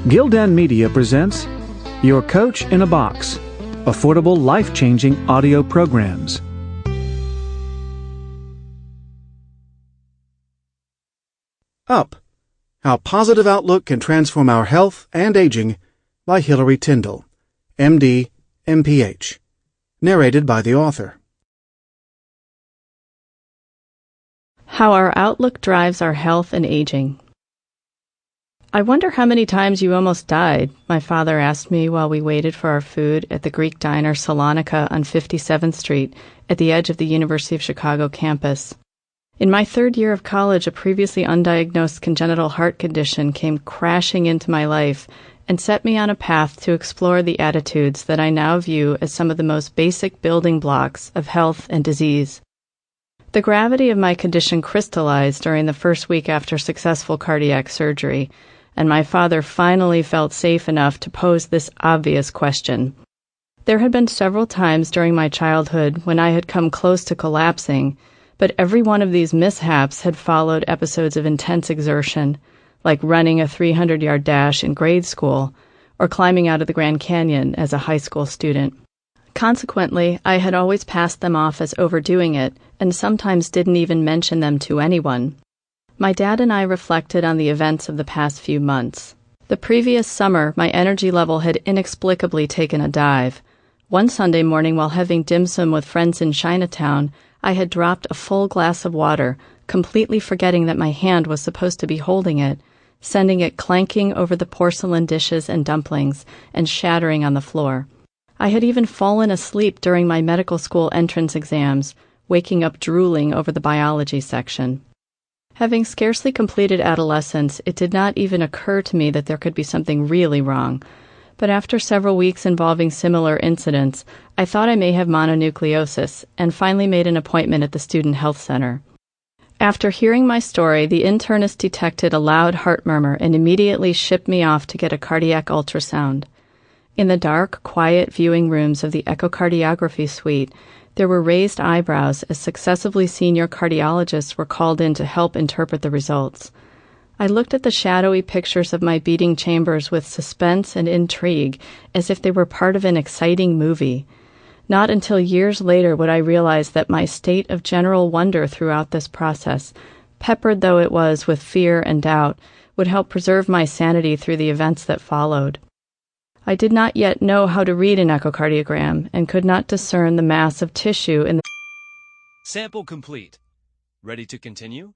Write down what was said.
Gildan Media presents Your Coach in a Box, affordable life-changing audio programs. Up, How Positive Outlook Can Transform Our Health and Aging by Hilary Tindle, MD, MPH. Narrated by the author. How our outlook drives our health and aging. I wonder how many times you almost died, my father asked me while we waited for our food at the Greek diner Salonika on 57th Street at the edge of the University of Chicago campus. In my third year of college, a previously undiagnosed congenital heart condition came crashing into my life and set me on a path to explore the attitudes that I now view as some of the most basic building blocks of health and disease. The gravity of my condition crystallized during the first week after successful cardiac surgery, and my father finally felt safe enough to pose this obvious question. There had been several times during my childhood when I had come close to collapsing, but every one of these mishaps had followed episodes of intense exertion, like running a 300-yard dash in grade school or climbing out of the Grand Canyon as a high school student. Consequently, I had always passed them off as overdoing it and sometimes didn't even mention them to anyone. My dad and I reflected on the events of the past few months. The previous summer, my energy level had inexplicably taken a dive. One Sunday morning while having dim sum with friends in Chinatown, I had dropped a full glass of water, completely forgetting that my hand was supposed to be holding it, sending it clanking over the porcelain dishes and dumplings and shattering on the floor. I had even fallen asleep during my medical school entrance exams, waking up drooling over the biology section. Having scarcely completed adolescence, it did not even occur to me that there could be something really wrong. But after several weeks involving similar incidents, I thought I may have mononucleosis and finally made an appointment at the Student Health Center. After hearing my story, the internist detected a loud heart murmur and immediately shipped me off to get a cardiac ultrasound. In the dark, quiet viewing rooms of the echocardiography suite, there were raised eyebrows as successively senior cardiologists were called in to help interpret the results. I looked at the shadowy pictures of my beating chambers with suspense and intrigue, as if they were part of an exciting movie. Not until years later would I realize that my state of general wonder throughout this process, peppered though it was with fear and doubt, would help preserve my sanity through the events that followed. I did not yet know how to read an echocardiogram and could not discern the mass of tissue in the... Sample complete. Ready to continue?